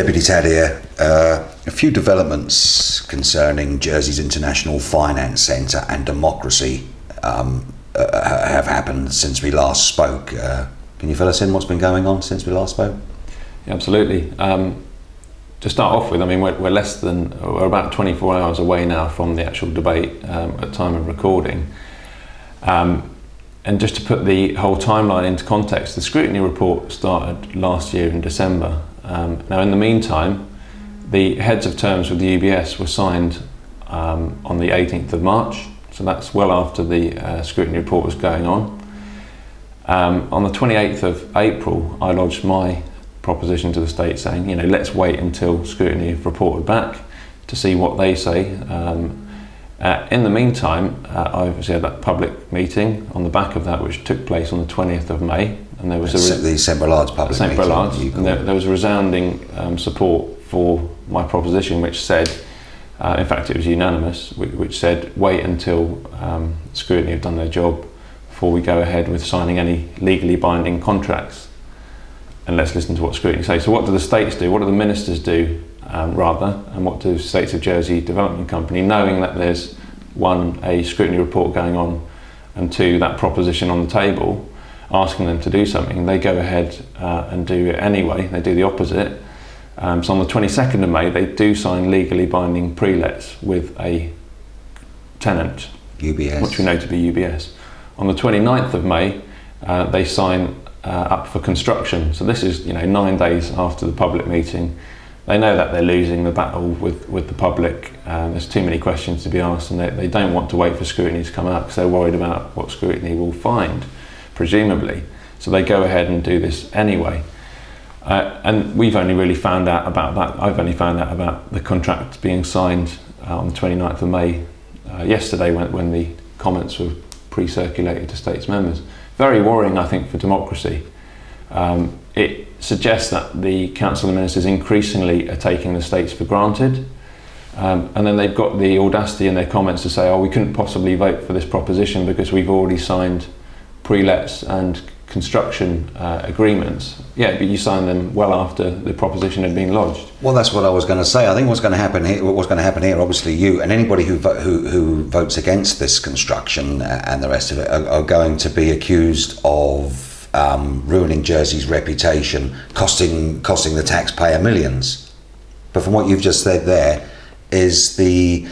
Deputy Tadia, a few developments concerning Jersey's International Finance Centre and democracy have happened since we last spoke. Can you fill us in what's been going on since we last spoke? Yeah, absolutely. To start off with, I mean, we're about 24 hours away now from the actual debate at time of recording. And just to put the whole timeline into context, the scrutiny report started last year in December. Now, in the meantime, the heads of terms with the UBS were signed on the 18th of March, so that's well after the scrutiny report was going on. On the 28th of April, I lodged my proposition to the state saying, you know, let's wait until scrutiny have reported back to see what they say. In the meantime, I obviously had that public meeting on the back of that, which took place on the 20th of May, and there was the St Brelade's public meeting. St Brelade's, and there was a resounding support for my proposition, which said, in fact, it was unanimous, which said, wait until scrutiny have done their job before we go ahead with signing any legally binding contracts, and let's listen to what scrutiny say. So, what do the states do? What do the ministers do? Rather, and what do States of Jersey Development Company, knowing that there's one, a scrutiny report going on, and two, that proposition on the table, asking them to do something, they go ahead and do it anyway. They do the opposite. So on the 22nd of May, they do sign legally binding pre-lets with a tenant, UBS, which we know to be UBS. On the 29th of May, they sign up for construction. So this is, you know, 9 days after the public meeting. They know that they're losing the battle with the public. There's too many questions to be asked, and they don't want to wait for scrutiny to come out because they're worried about what scrutiny will find, presumably. So they go ahead and do this anyway. And we've only really found out about that. I've only found out about the contract being signed on the 29th of May yesterday when the comments were pre-circulated to states members. Very worrying, I think, for democracy. It suggests that the Council of Ministers increasingly are taking the states for granted, and then they've got the audacity in their comments to say, oh, we couldn't possibly vote for this proposition because we've already signed pre-lets and construction agreements. Yeah, but you signed them well after the proposition had been lodged. Well, that's what I was going to say. I think what's going to happen here, obviously you and anybody who votes against this construction and the rest of it are going to be accused of ruining Jersey's reputation, costing the taxpayer millions. But from what you've just said there, is the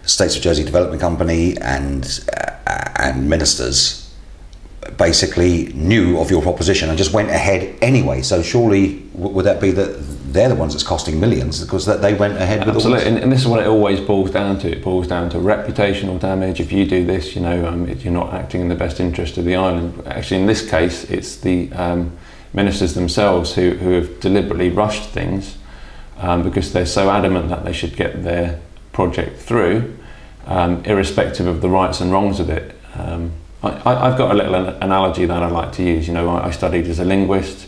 States of Jersey Development Company and ministers basically knew of your proposition and just went ahead anyway. So surely would that be that they're the ones that's costing millions because that they went ahead with all this? Absolutely, and this is what it always boils down to. It boils down to reputational damage. If you do this, you know, you're not acting in the best interest of the island. Actually, in this case, it's the ministers themselves who have deliberately rushed things because they're so adamant that they should get their project through, irrespective of the rights and wrongs of it. I've got a little analogy that I like to use. You know, I studied as a linguist.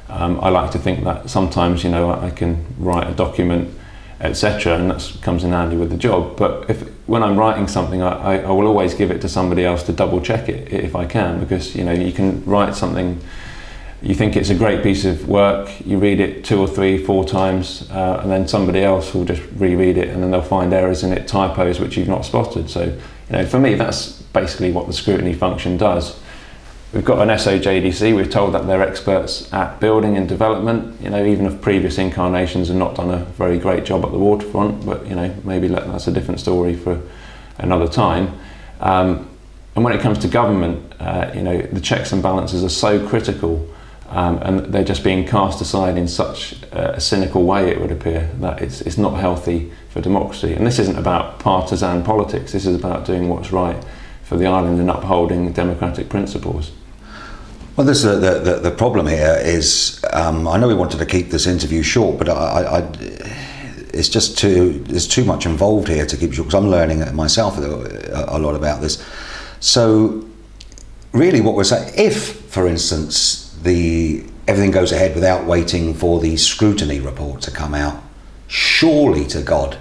I like to think that sometimes, you know, I can write a document, etc., and that comes in handy with the job. But when I'm writing something, I will always give it to somebody else to double check it if I can, because, you know, you can write something, you think it's a great piece of work, you read it 2 or 3, 4 times, and then somebody else will just reread it, and then they'll find errors in it, typos which you've not spotted. So, you know, for me, that's basically what the scrutiny function does. We've got an SOJDC, we're told that they're experts at building and development, you know, even if previous incarnations have not done a very great job at the waterfront, but, you know, maybe that's a different story for another time. And when it comes to government, you know, the checks and balances are so critical, and they're just being cast aside in such a cynical way, it would appear, that it's not healthy for democracy. And this isn't about partisan politics, this is about doing what's right for the island and upholding democratic principles. Well, this the problem here is, I know we wanted to keep this interview short, but it's just there's too much involved here to keep it short, because I'm learning myself a lot about this. So really what we're saying, if, for instance, everything goes ahead without waiting for the scrutiny report to come out, surely to God,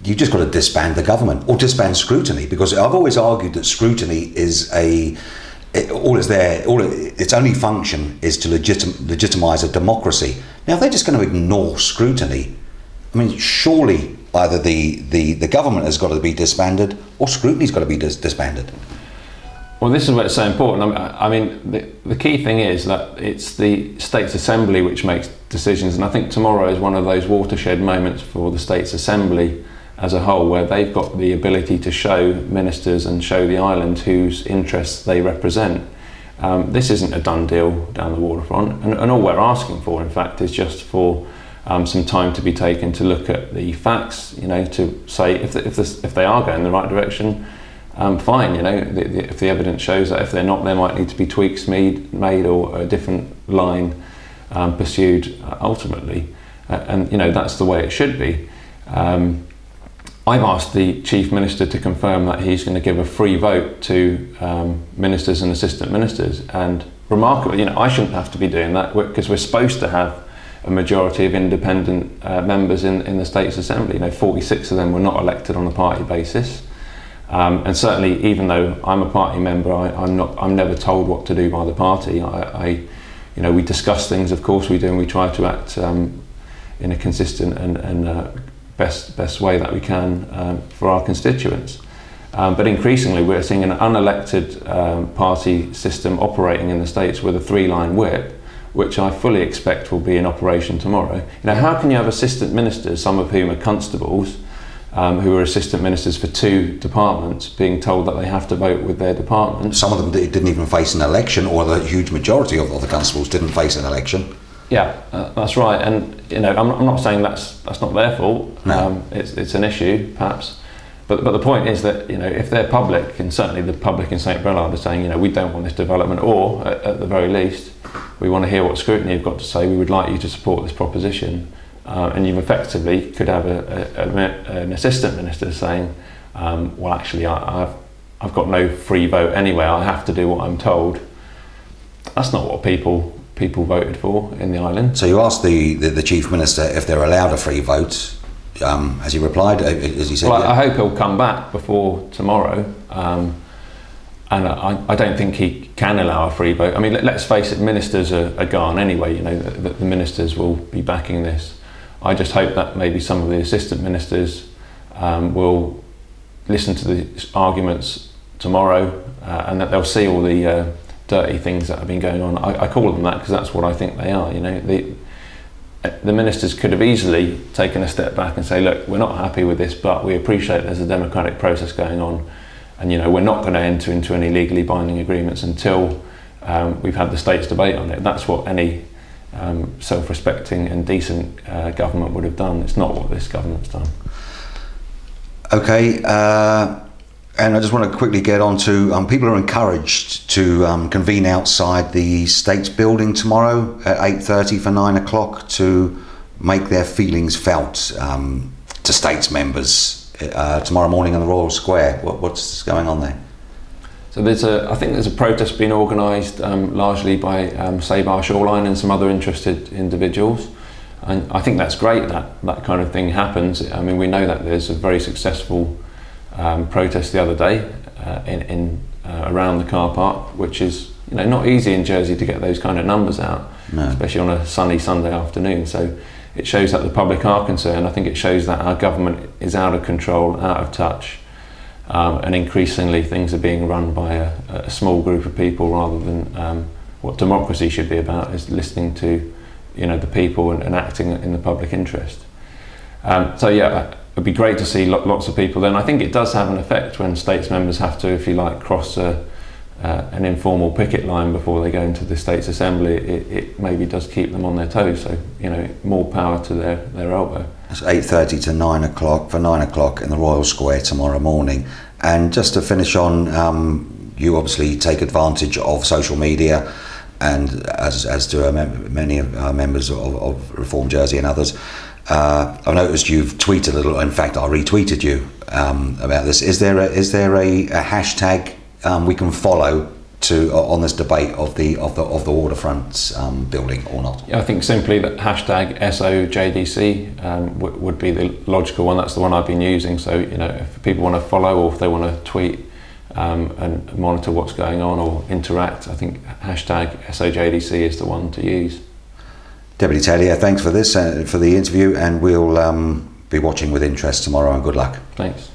you just got to disband the government or disband scrutiny, because I've always argued that scrutiny is its only function is to legitimise a democracy. Now, if they're just going to ignore scrutiny, I mean, surely either the government has got to be disbanded or scrutiny's got to be disbanded. Well, this is where it's so important. I mean, the key thing is that it's the States Assembly which makes decisions, and I think tomorrow is one of those watershed moments for the States Assembly as a whole, where they've got the ability to show ministers and show the island whose interests they represent. This isn't a done deal down the waterfront, and all we're asking for, in fact, is just for some time to be taken to look at the facts, you know, to say if they are going in the right direction, fine, you know, if the evidence shows that. If they're not, there might need to be tweaks made or a different line pursued ultimately, and you know, that's the way it should be. I've asked the Chief Minister to confirm that he's going to give a free vote to ministers and assistant ministers, and remarkably, you know, I shouldn't have to be doing that because we're supposed to have a majority of independent members in the States Assembly. You know, 46 of them were not elected on a party basis, and certainly, even though I'm a party member, I'm never told what to do by the party. You know, we discuss things, of course we do, and we try to act in a consistent and best way that we can for our constituents. But increasingly we're seeing an unelected party system operating in the States with a 3-line whip, which I fully expect will be in operation tomorrow. You know, how can you have assistant ministers, some of whom are constables, who are assistant ministers for 2 departments, being told that they have to vote with their department? Some of them didn't even face an election, or the huge majority of the constables didn't face an election. Yeah, that's right, and you know, I'm not saying that's not their fault. No. It's an issue, perhaps, but the point is that, you know, if they're public, and certainly the public in St Brelard are saying, you know, we don't want this development, or at the very least, we want to hear what scrutiny have got to say. We would like you to support this proposition, and you effectively could have an assistant minister saying, well, actually, I've got no free vote anyway. I have to do what I'm told. That's not what people voted for in the island. So you asked the Chief Minister if they're allowed a free vote. Has he replied? As he said, well, yeah. I hope he'll come back before tomorrow, and I don't think he can allow a free vote. I mean, let's face it, ministers are gone anyway. You know, the ministers will be backing this. I just hope that maybe some of the assistant ministers will listen to the arguments tomorrow, and that they'll see all the dirty things that have been going on. I call them that because that's what I think they are. You know, the ministers could have easily taken a step back and say, look, we're not happy with this, but we appreciate there's a democratic process going on, and you know, we're not going to enter into any legally binding agreements until we've had the state's debate on it. That's what any self-respecting and decent government would have done. It's not what this government's done. Okay. And I just want to quickly get on to people are encouraged to convene outside the States building tomorrow at 8:30 for 9 o'clock to make their feelings felt to States members tomorrow morning in the Royal Square. What's going on there? So I think there's a protest being organised largely by Save Our Shoreline and some other interested individuals. And I think that's great that kind of thing happens. I mean, we know that there's a very successful protest the other day around the car park, which is, you know, not easy in Jersey to get those kind of numbers out, no. Especially on a sunny Sunday afternoon. So it shows that the public are concerned. I think it shows that our government is out of control, out of touch, and increasingly things are being run by a small group of people rather than what democracy should be about, is listening to, you know, the people and acting in the public interest. So yeah, it'd be great to see lots of people then. I think it does have an effect when States members have to, if you like, cross an informal picket line before they go into the States Assembly. It maybe does keep them on their toes, so, you know, more power to their elbow. It's 8:30 to 9 o'clock for 9 o'clock in the Royal Square tomorrow morning. And just to finish on, you obviously take advantage of social media, and as do many of our members of Reform Jersey and others. I've noticed you've tweeted a little. In fact, I retweeted you about this. Is there a hashtag we can follow on this debate of the waterfront building or not? Yeah, I think simply that hashtag SOJDC would be the logical one. That's the one I've been using. So, you know, if people want to follow or if they want to tweet and monitor what's going on or interact, I think hashtag SOJDC is the one to use. Deputy Taylor, thanks for this, for the interview, and we'll be watching with interest tomorrow, and good luck. Thanks.